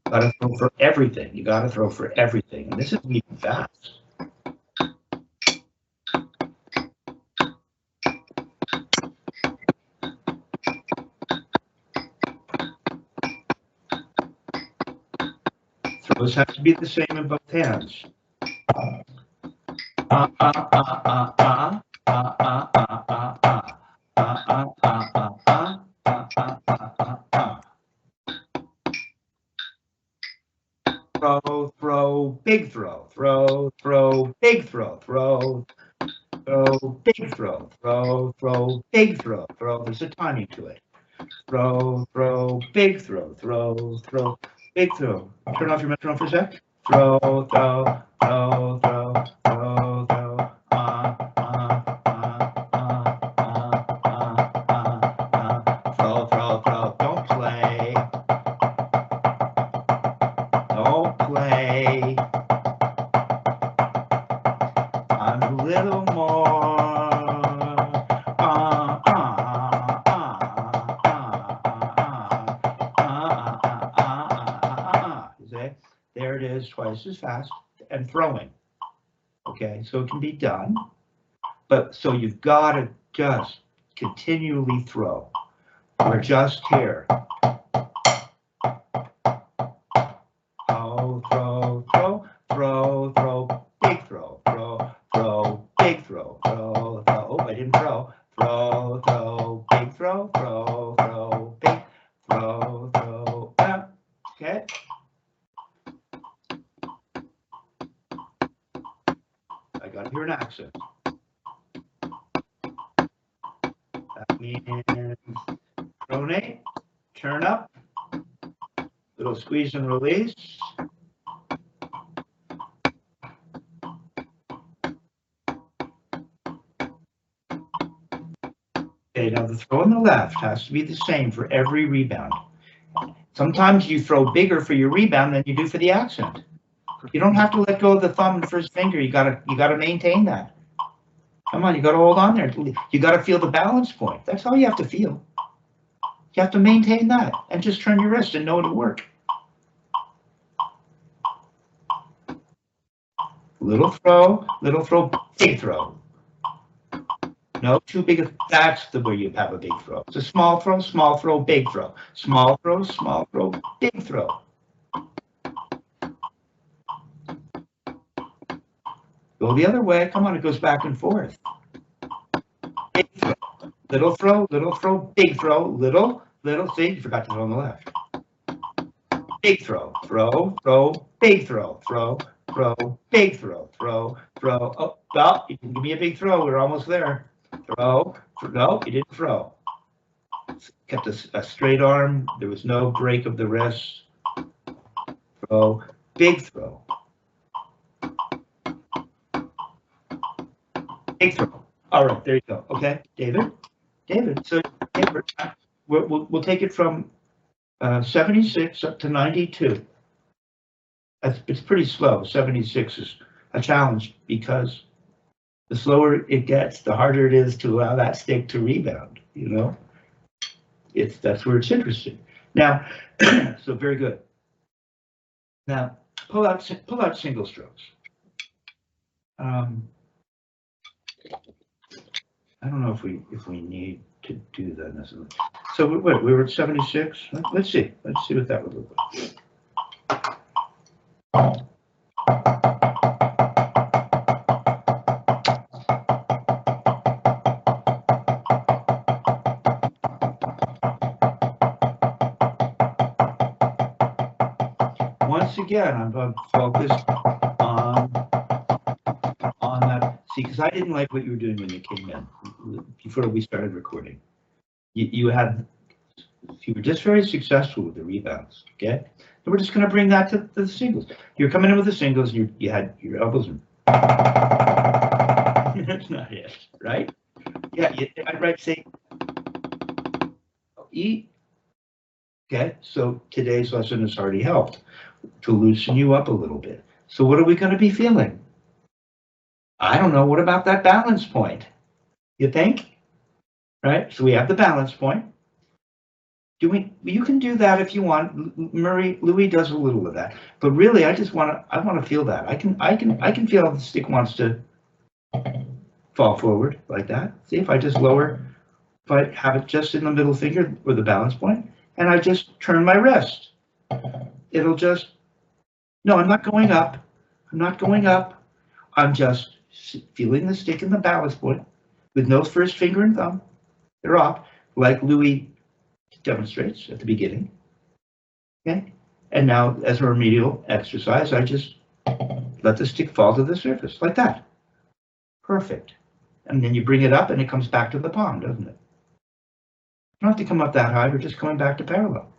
Gotta throw for everything. You gotta throw for everything. And this is even fast. Throws have to be the same in both hands. Throw, big throw, big throw, big throw, big throw. There's a timing to it. Throw, big throw, big throw. Turn off your metronome for a sec. throw, throw, throw, throw, throw, throw, throw, throw, throw. Don't play. Don't play. I'm a little more. There it is, twice as fast, and throwing. Okay, so it can be done, but so you've got to just continually throw. We're just here. Throw, throw, throw, throw, throw, big throw, throw, throw, big throw, throw, throw. Oh, I didn't throw. Throw, throw, big throw, throw, throw, big throw, throw. Okay. I got to hear an accent. That means pronate, turn up, little squeeze and release. Okay, now the throw on the left has to be the same for every rebound. Sometimes you throw bigger for your rebound than you do for the accent. You don't have to let go of the thumb and first finger. You gotta maintain that. Come on, you gotta hold on there. You gotta feel the balance point. That's all you have to feel. You have to maintain that and just turn your wrist and know it'll work. Little throw, big throw. No, too big. That's the way you have a big throw. It's a small throw, big throw. Small throw, big throw. Go the other way. Come on, it goes back and forth. Big throw, little throw, big throw, little. See, you forgot to throw on the left. Big throw, big throw, big throw, throw. Oh, well, you didn't give me a big throw. We're almost there. Throw, no, you didn't throw. Kept a straight arm. There was no break of the wrist. Throw, big throw. Big throw. All right, there you go. Okay, David. So David, we'll take it from 76 up to 92. It's pretty slow. 76 is a challenge because the slower it gets, the harder it is to allow that stick to rebound. You know, that's where it's interesting. Now, so very good. Now pull out single strokes. I don't know if we need to do that necessarily. So we were at 76. Let's see what that would look like. Once again, I'm going to focus on that. See, because I didn't like what you were doing when you came in before we started recording. You were just very successful with the rebounds. Okay, and we're just going to bring that to the singles. You're coming in with the singles, and you had your elbows in. That's not it, right? Yeah, I'd write say E. Okay, so today's lesson has already helped to loosen you up a little bit. So what are we going to be feeling? I don't know. What about that balance point? You think? Right? So we have the balance point. You can do that if you want. Louis does a little of that, but really, I want to feel that. I can feel how the stick wants to fall forward like that. See, if I just lower, if I have it just in the middle finger or the balance point, and I just turn my wrist, it'll just. No, I'm not going up. I'm not going up. I'm just feeling the stick in the balance point with no first finger and thumb. They're off, like Louis demonstrates at the beginning. Okay, and now as a remedial exercise, I just let the stick fall to the surface like that. Perfect. And then you bring it up and it comes back to the palm, doesn't it? You don't have to come up that high. We're just coming back to parallel.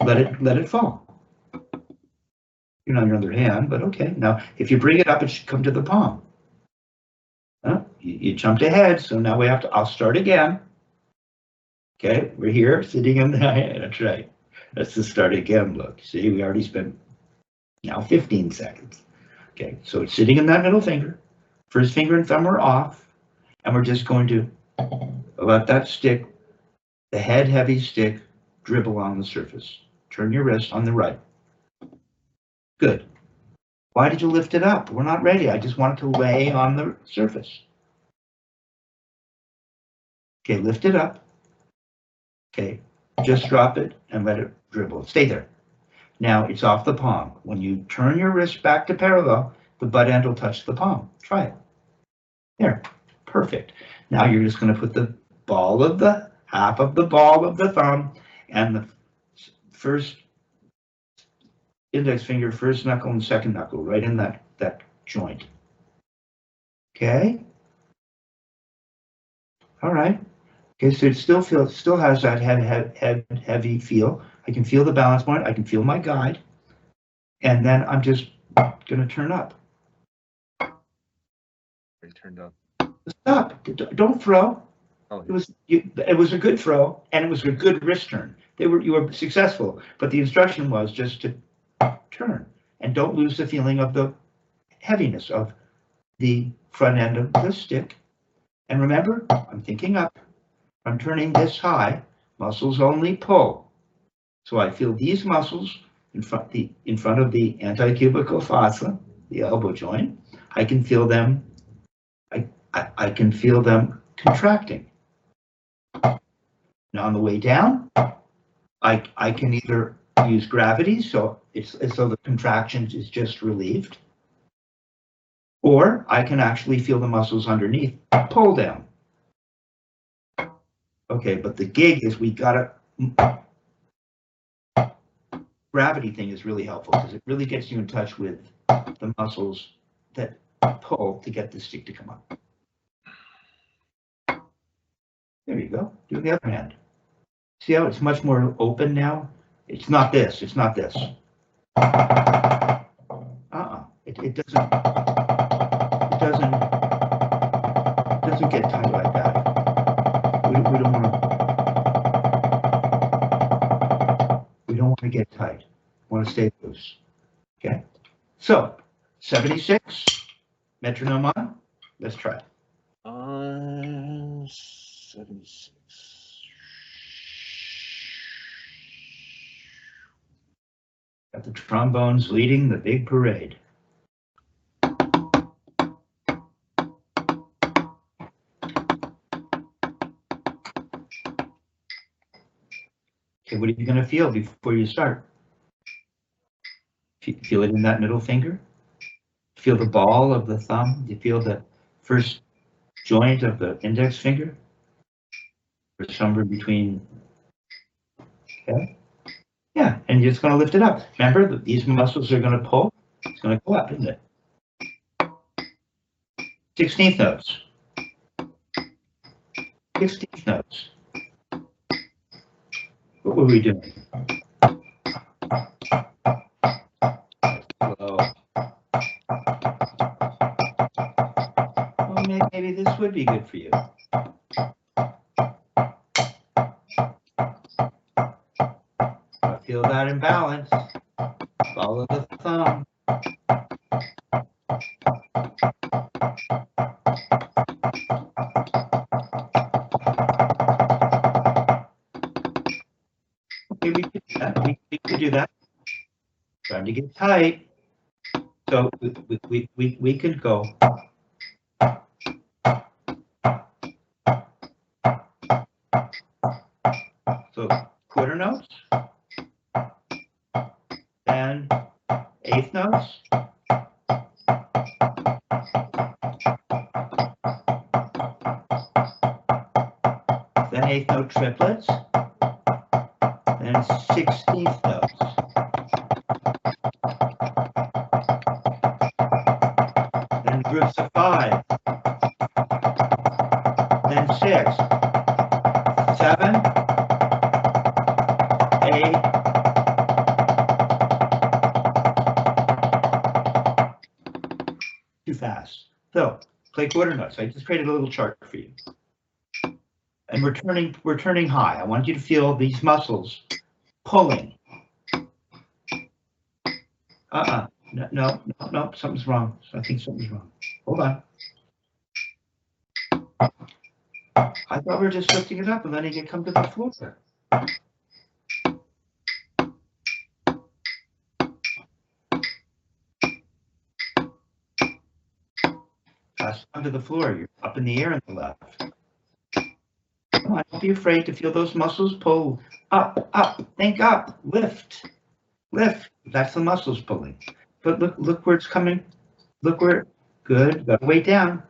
Let it fall. You're on your other hand, but okay. Now, if you bring it up, it should come to the palm. You jumped ahead, so now we have to, I'll start again. Okay, we're here, sitting in the, that's right. Let's just start again, look. See, we already spent now 15 seconds. Okay, so it's sitting in that middle finger. First finger and thumb are off, and we're just going to let that stick, the head heavy stick, dribble on the surface. Turn your wrist on the right. Good. Why did you lift it up? We're not ready. I just want it to lay on the surface. Okay, lift it up. Okay, just drop it and let it dribble. Stay there. Now it's off the palm. When you turn your wrist back to parallel, the butt end will touch the palm. Try it. There, perfect. Now you're just going to put the ball of the, half of the ball of the thumb and the first index finger, first knuckle and second knuckle, right in that joint. Okay. All right. Okay, so it still has that heavy feel. I can feel the balance point. I can feel my guide, and then I'm just going to turn up. They turned up. Stop! Don't throw. Oh, It was a good throw, and it was a good wrist turn. You were successful, but the instruction was just to turn and don't lose the feeling of the heaviness of the front end of the stick. And remember, I'm thinking up. I'm turning this high. Muscles only pull. So I feel these muscles in front of the antecubical fossa, the elbow joint. I can feel them. I can feel them contracting. Now on the way down, I can either use gravity, so it's as though the contraction is just relieved, or I can actually feel the muscles underneath pull down. Okay, but the gig is we gotta, gravity thing is really helpful because it really gets you in touch with the muscles that pull to get the stick to come up. There you go. Do the other hand. See how it's much more open now? It's not this. It's not this. It doesn't get tight like that. We don't want to get tight. We want to stay loose. Okay. So 76 metronome on. Let's try it. 76. Got the trombones leading the big parade. Okay, what are you going to feel before you start? Feel it in that middle finger? Feel the ball of the thumb? You feel the first joint of the index finger? Or somewhere between, okay? Yeah, and you're just going to lift it up. Remember, that these muscles are going to pull. It's going to go up, isn't it? 16th notes. 16th notes. What were we doing? Slow. Well, maybe this would be good for you. Feel that imbalance. Follow the thumb. Okay, we could do that. We could do that. Trying to get tight. So we could go. So quarter notes. And eighth notes. Then eighth note triplets. Then 16th notes. Then groups of 5. Then 6. 7. 8. So play quarter notes. I just created a little chart for you. And we're turning high. I want you to feel these muscles pulling. No, something's wrong. I think something's wrong. Hold on. I thought we were just lifting it up and letting it come to the floor. Pass onto the floor. You're up in the air on the left. Come on, don't be afraid to feel those muscles pull. Up, think up, lift. That's the muscles pulling. But look where it's coming. Look where, good, got to weight down.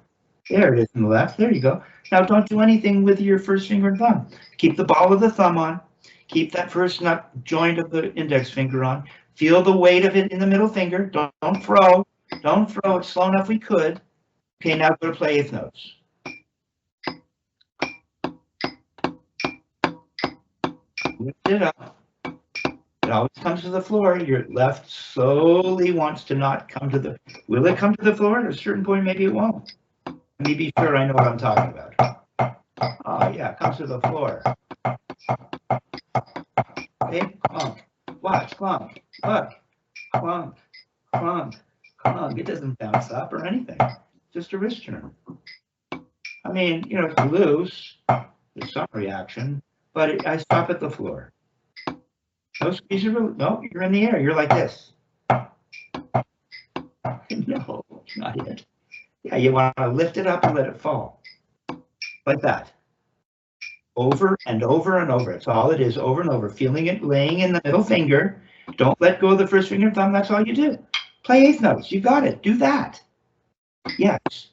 There it is in the left, there you go. Now don't do anything with your first finger and thumb. Keep the ball of the thumb on. Keep that first nut joint of the index finger on. Feel the weight of it in the middle finger. Don't throw. Don't throw it slow enough we could. Okay, now go to play eighth notes. Lift it up. It always comes to the floor. Your left slowly wants to not come to the. Will it come to the floor at a certain point? Maybe it won't. Let me be sure I know what I'm talking about. Oh yeah, it comes to the floor. Okay, clunk. Watch, clunk. Look, clunk, clunk, clunk. It doesn't bounce up or anything. Just a wrist turn. I mean, you know, if you lose, there's some reaction, but I stop at the floor. No squeeze your, no, you're in the air. You're like this. No, not it. Yeah, you want to lift it up and let it fall. Like that. Over and over and over. It's all it is, over and over. Feeling it, laying in the middle finger. Don't let go of the first finger and thumb. That's all you do. Play eighth notes. You got it. Do that. Yes.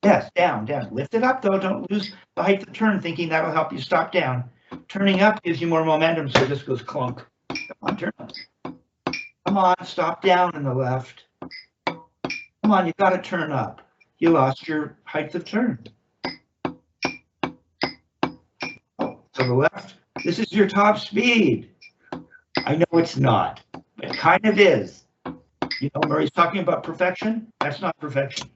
Yes, down. Lift it up, though. Don't lose the height of the turn, thinking that'll help you stop down. Turning up gives you more momentum, so this goes clunk. Come on, turn up. Come on, stop down in the left. Come on, you got to turn up. You lost your height of turn. Oh, to the left. This is your top speed. I know it's not, but it kind of is. You know, Murray's talking about perfection. That's not perfection.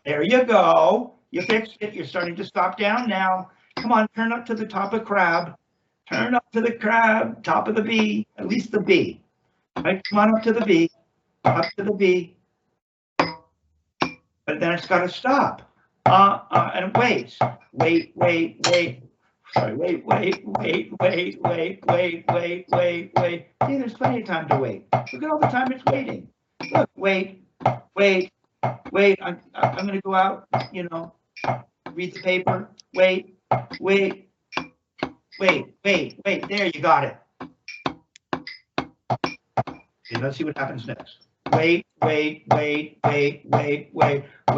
There you go. You fixed it. You're starting to stop down now. Come on, turn up to the top of Crabb. Turn up to the Crabb, top of the B, at least the B. Right, come on up to the B, up to the B. But then it's got to stop. And wait. Sorry, wait. See, there's plenty of time to wait. Look at all the time it's waiting. Look, wait. I'm going to go out, you know, read the paper. Wait. There, you got it. Okay, let's see what happens next. Wait.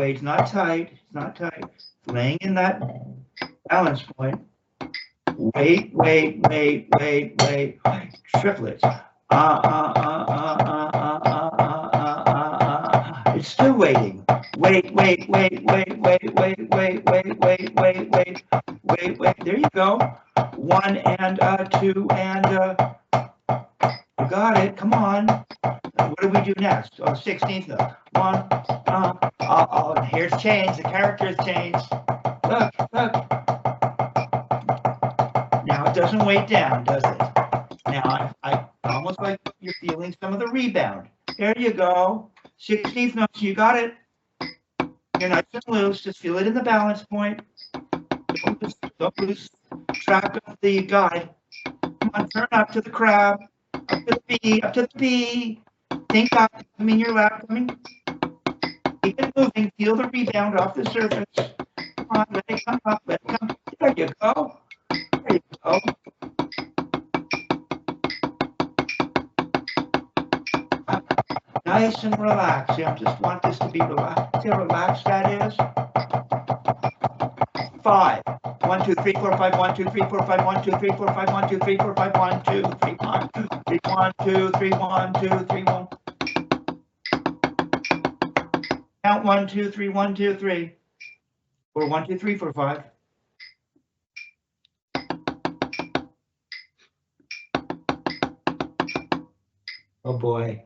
It's not tight. Laying in that balance point. Wait. Triplets. It's still waiting. Wait. There you go. 1 and 2 and you got it. Come on. What do we do next? 16th note. 1. Here's change. The character has changed. Look. Now it doesn't weight down, does it? Now I almost like you're feeling some of the rebound. There you go. 16th note. You got it. You're nice and loose. Just feel it in the balance point. Don't lose track of the guide. Come on, turn up to the Crabb. Up to the B. Think up. I mean, your lap coming. Keep it moving. Feel the rebound off the surface. Come on, let it come up. There you go. Nice and relaxed. I just want this to be relaxed. See how relaxed that is? 5. 1, 2, 3, 4, 5. 1, 2, 3, 4, 5. 1, 2, 3, 4, 5. 1, 2, 3, 4, 5. 1, 2, 3, 1, 2, 3, 1, 2, 3, 1, 2, 3, 1. Count 1, 2, 3, 1, 2, 3. Or 1, 2, 3, 4, 5. Oh boy.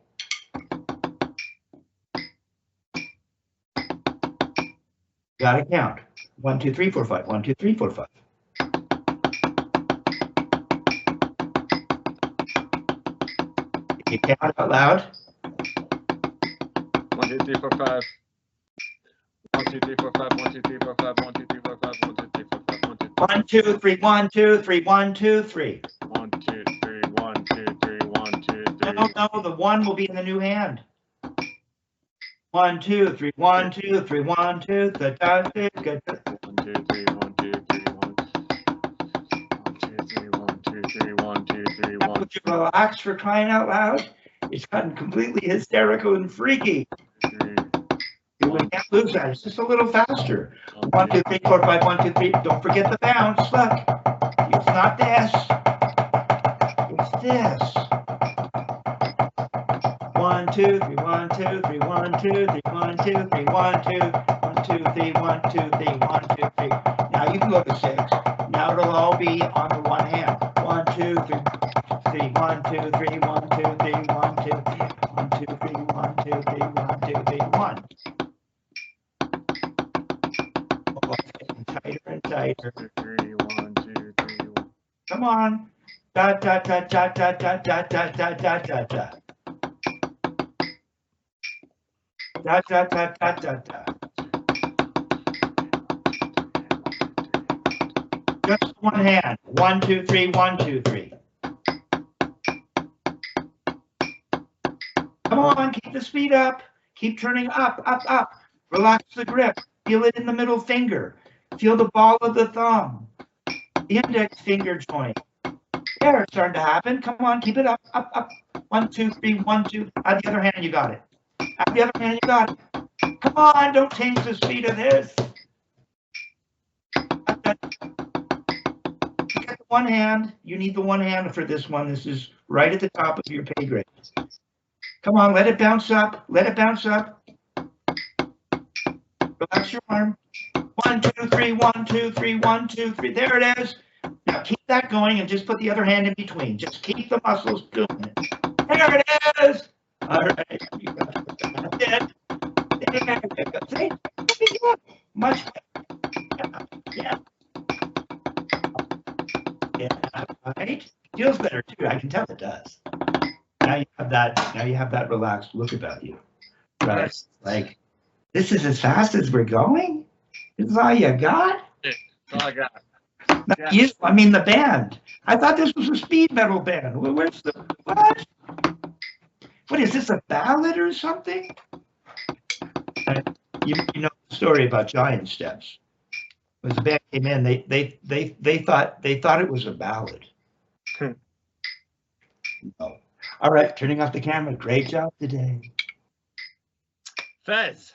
Gotta count. 1, 2, 3, 4, 5. 1, 2, 3, 4, 5. You count out loud. 1, 2, 3, 4, 5. 1, 2, 3, 4, 5. 1, 2, 3, 4, 5. 1, 2, 3, 4, 5. 1, 2, 3, 4, 5. 1, 2, 3. 1, 2, 3. 1, 2, 3. 1, 2, 3. 1, 2, 3. 1, 2, 3. No, the 1 will be in the new hand. 1, 2, 3. 1, 2, 3. 1, 2, 3. 1, 2, 3. 1, 2, 3. 1, 2, 3. 1, 2, 3. 1, 2, 3. 1, 2, 3. 1. Would you relax for crying out loud? It's gotten completely hysterical and freaky. 3. We can't lose that. It's just a little faster. 1, 2, 3, 4, 5. 1, 2, 3. Don't forget the bounce. Look, it's not this. It's this. 1, 2, 3. 1, 2, 3. 1, 2, 3. 1, 2, 3. 1, 2, 1, 2, 3. 1, 2, 3. 1, 2, 3. Now you can go to 6. Now it'll all be on the one hand. 1, 2, 3. 1, 2, 3. 1, 2, 3. 1, 2, 3. 1, 2, 3. 1, 2, 3. 1, 2, 3. 1. Tighter and tighter. 3. 1, 2, 3. 1. Come on. Da da da da da da da da da da da da. Da da da da da da. Just one hand. 1, 2, 3. 1, 2, 3. Come on, keep the speed up. Keep turning up, up, up. Relax the grip. Feel it in the middle finger. Feel the ball of the thumb. The index finger joint. There, it's starting to happen. Come on, keep it up, up, up. 1, 2, 3, 1, 2. Out the other hand, you got it. Out the other hand, you got it. Come on, don't change the speed of this. You get the one hand. You need the one hand for this one. This is right at the top of your pay grade. Come on, let it bounce up. Let it bounce up. Relax your arm. 1, 2, 3, 1, 2, 3, 1, 2, 3. There it is. Now keep that going and just put the other hand in between. Just keep the muscles doing it. There it is. All right. You got it. There you go. See? Much better. Yeah. Yeah. Right. Feels better too. I can tell it does. Now you have that. Now you have that relaxed look about you. Right. Like, this is as fast as we're going? This is all you got? That's all I got. Not Yeah. you, I mean the band. I thought this was a speed metal band. Where's the, what? What is this, a ballad or something? You know the story about Giant Steps. When the band came in, they thought it was a ballad. No. All right, turning off the camera. Great job today. Fez.